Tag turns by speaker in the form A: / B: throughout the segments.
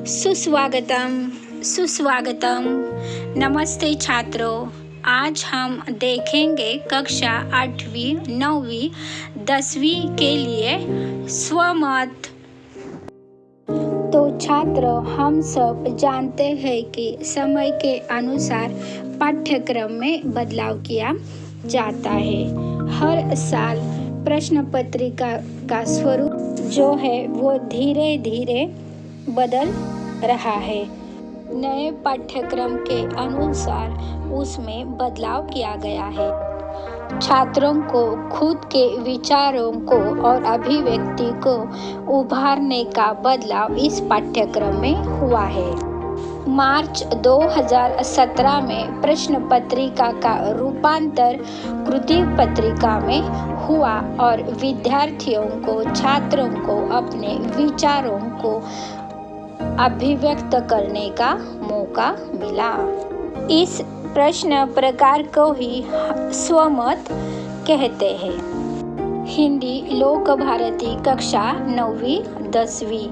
A: सुस्वागतम सुस्वागतम। नमस्ते छात्रों, आज हम देखेंगे कक्षा 8वीं 9वीं 10वीं के लिए स्वमत। तो छात्रों, हम सब जानते हैं कि समय के अनुसार पाठ्यक्रम में बदलाव किया जाता है। हर साल प्रश्न पत्रिका का स्वरूप जो है वो धीरे धीरे बदल रहा है। नए पाठ्यक्रम के अनुसार उसमें बदलाव किया गया है। छात्रों को खुद के विचारों को और अभिव्यक्ति को उभारने का बदलाव इस पाठ्यक्रम में हुआ है। मार्च 2017 में प्रश्न पत्रिका का रूपांतर कृति पत्रिका में हुआ और विद्यार्थियों को छात्रों को अपने विचारों को अभिव्यक्त करने का मौका मिला। इस प्रश्न प्रकार को ही स्वमत कहते हैं। हिंदी लोक भारती कक्षा 9वीं 10वीं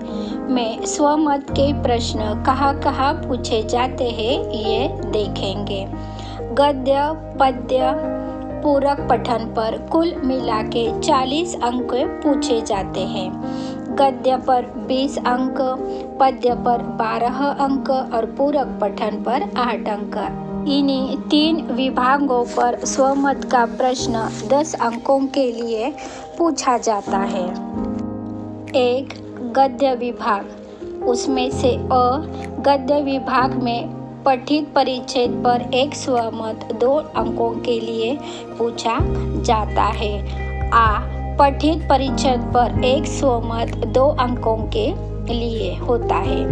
A: में स्वमत के प्रश्न कहाँ पूछे जाते हैं ये देखेंगे। गद्य पद्य पूरक पठन पर कुल मिला के 40 अंक पूछे जाते हैं। गद्य पर 20 अंक, पद्य पर 12 अंक और पूरक पठन पर 8 अंक। इन्हीं 3 विभागों पर स्वमत का प्रश्न 10 अंकों के लिए पूछा जाता है। 1. गद्य विभाग, उसमें से अ गद्य विभाग में पठित परिच्छेद पर एक स्वमत 2 अंकों के लिए पूछा जाता है। आ पठित परिच्छेद पर एक स्वमत 2 अंकों के लिए होता है।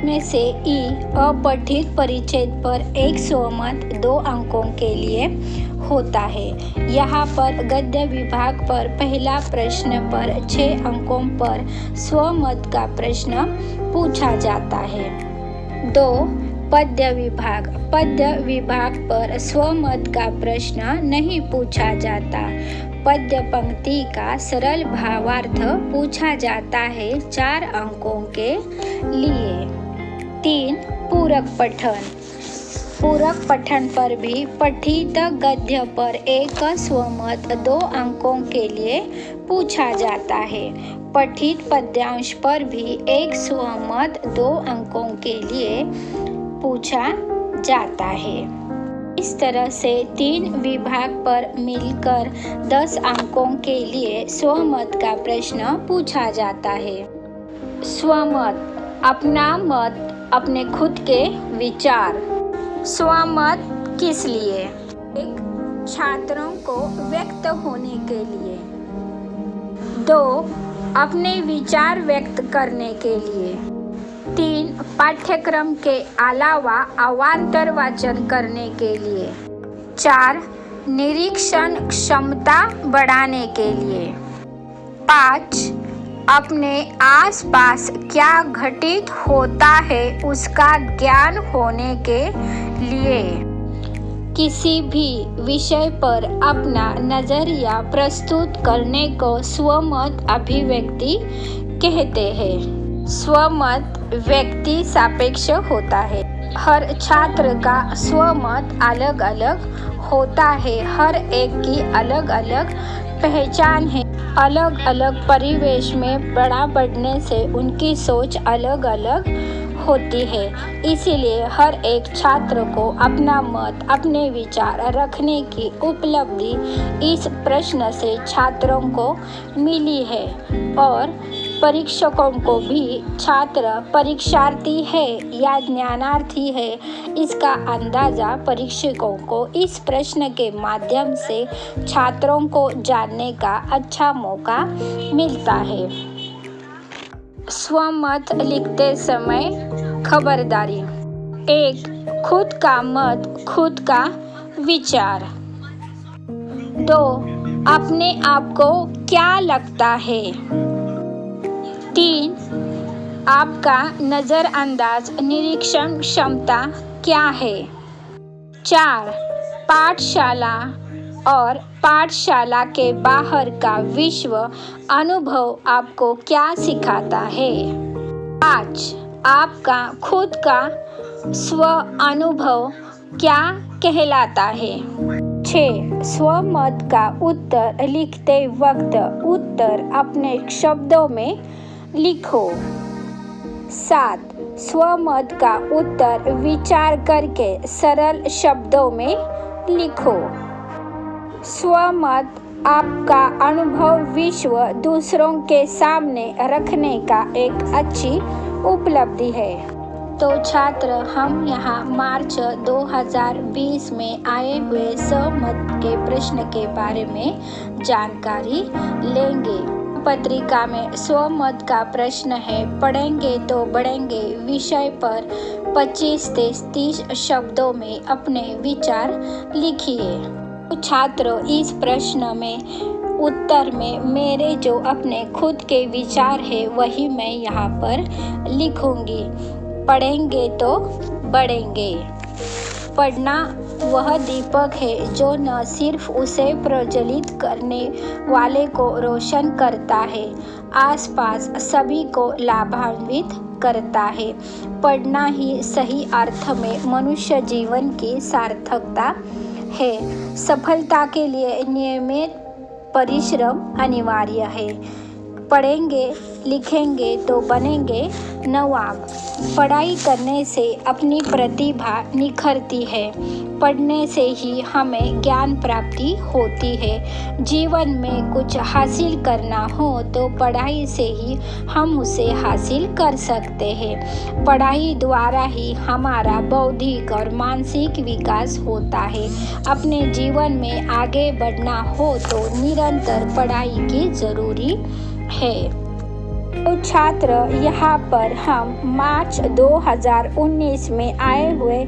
A: में से ई अपठित परिच्छेद पर एक स्वमत 2 अंकों के लिए होता है। यहाँ पर गद्य विभाग पर पहला प्रश्न पर 6 अंकों पर स्वमत का प्रश्न पूछा जाता है। 2. पद्य विभाग पर स्वमत का प्रश्न नहीं पूछा जाता। पद्य पंक्ति का सरल भावार्थ पूछा जाता है 4 अंकों के लिए। 3. पूरक पठन पर भी पठित गद्य पर एक स्वमत 2 अंकों के लिए पूछा जाता है। पठित पद्यांश पर भी एक स्वमत 2 अंकों के लिए पूछा जाता है। इस तरह से 3 विभाग पर मिलकर 10 अंकों के लिए स्वमत का प्रश्न पूछा जाता है। स्वमत, अपना मत, अपने खुद के विचार। स्वमत किस लिए? 1. छात्रों को व्यक्त होने के लिए। 2. अपने विचार व्यक्त करने के लिए। 3. पाठ्यक्रम के अलावा अवान्तर वाचन करने के लिए। 4. निरीक्षण क्षमता बढ़ाने के लिए। 5. अपने आसपास क्या घटित होता है उसका ज्ञान होने के लिए। किसी भी विषय पर अपना नजरिया प्रस्तुत करने को स्वमत अभिव्यक्ति कहते हैं। स्वमत व्यक्ति सापेक्ष होता है। हर छात्र का स्वमत अलग अलग होता है। हर एक की अलग अलग पहचान है। अलग अलग परिवेश में बढ़ने से उनकी सोच अलग अलग होती है। इसीलिए हर एक छात्र को अपना मत, अपने विचार रखने की उपलब्धि इस प्रश्न से छात्रों को मिली है और परीक्षकों को भी छात्र परीक्षार्थी है या ज्ञानार्थी है इसका अंदाजा परीक्षकों को इस प्रश्न के माध्यम से छात्रों को जानने का अच्छा मौका मिलता है। स्वमत लिखते समय खबरदारी। 1. खुद का मत, खुद का विचार। 2. अपने आप को क्या लगता है। 3. आपका नज़रअंदाज निरीक्षण क्षमता क्या है। 4. पाठशाला और पाठशाला के बाहर का विश्व अनुभव आपको क्या सिखाता है। 5. आपका खुद का स्व अनुभव क्या कहलाता है? 6. स्वमत का उत्तर लिखते वक्त उत्तर अपने शब्दों में लिखो। 7. स्वमत का उत्तर विचार करके सरल शब्दों में लिखो। स्वमत आपका अनुभव विश्व दूसरों के सामने रखने का एक अच्छी उपलब्धि है। तो छात्र, हम यहाँ मार्च 2020 में आए हुए स्वमत के प्रश्न के बारे में जानकारी लेंगे। पत्रिका में स्वमत का प्रश्न है, पढ़ेंगे तो बढ़ेंगे विषय पर 25 से 30 शब्दों में अपने विचार लिखिए। तो छात्रों, इस प्रश्न में उत्तर में मेरे जो अपने खुद के विचार है वही मैं यहाँ पर लिखूंगी। पढ़ेंगे तो बढ़ेंगे। पढ़ना वह दीपक है जो न सिर्फ उसे प्रज्वलित करने वाले को रोशन करता है, आसपास सभी को लाभान्वित करता है। पढ़ना ही सही अर्थ में मनुष्य जीवन की सार्थकता है। सफलता के लिए नियमित परिश्रम अनिवार्य है। पढ़ेंगे लिखेंगे तो बनेंगे नवाब। पढ़ाई करने से अपनी प्रतिभा निखरती है। पढ़ने से ही हमें ज्ञान प्राप्ति होती है। जीवन में कुछ हासिल करना हो तो पढ़ाई से ही हम उसे हासिल कर सकते हैं। पढ़ाई द्वारा ही हमारा बौद्धिक और मानसिक विकास होता है। अपने जीवन में आगे बढ़ना हो तो निरंतर पढ़ाई की जरूरी है। तो छात्र, यहाँ पर हम मार्च 2019 में आए हुए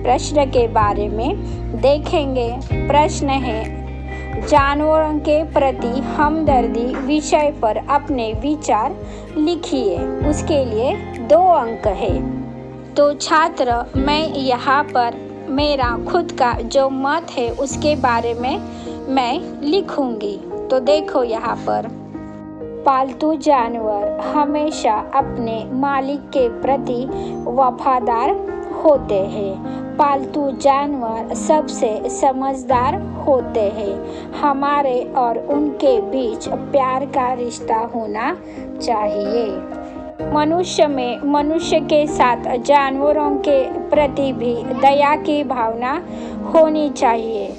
A: प्रश्न के बारे में देखेंगे। प्रश्न है, जानवरों के प्रति हमदर्दी विषय पर अपने विचार लिखिए। उसके लिए 2 अंक है। तो छात्र, मैं यहाँ पर मेरा खुद का जो मत है उसके बारे में मैं लिखूंगी। तो देखो यहाँ पर, पालतू जानवर हमेशा अपने मालिक के प्रति वफादार होते हैं। पालतू जानवर सबसे समझदार होते हैं। हमारे और उनके बीच प्यार का रिश्ता होना चाहिए। मनुष्य में मनुष्य के साथ जानवरों के प्रति भी दया की भावना होनी चाहिए।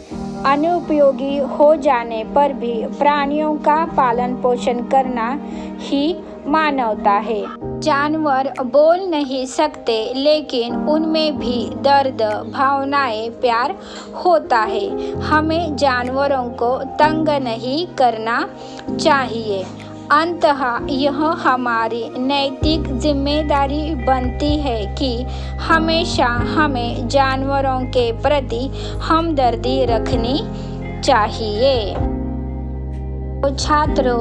A: अनुपयोगी हो जाने पर भी प्राणियों का पालन पोषण करना ही मानवता है। जानवर बोल नहीं सकते लेकिन उनमें भी दर्द, भावनाएं, प्यार होता है। हमें जानवरों को तंग नहीं करना चाहिए। अंततः यह हमारी नैतिक जिम्मेदारी बनती है कि हमेशा हमें जानवरों के प्रति हमदर्दी रखनी चाहिए। तो छात्रों,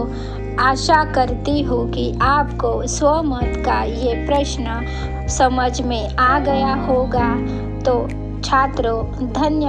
A: आशा करती हूँ कि आपको स्वमत का ये प्रश्न समझ में आ गया होगा। तो छात्रों, धन्यवाद।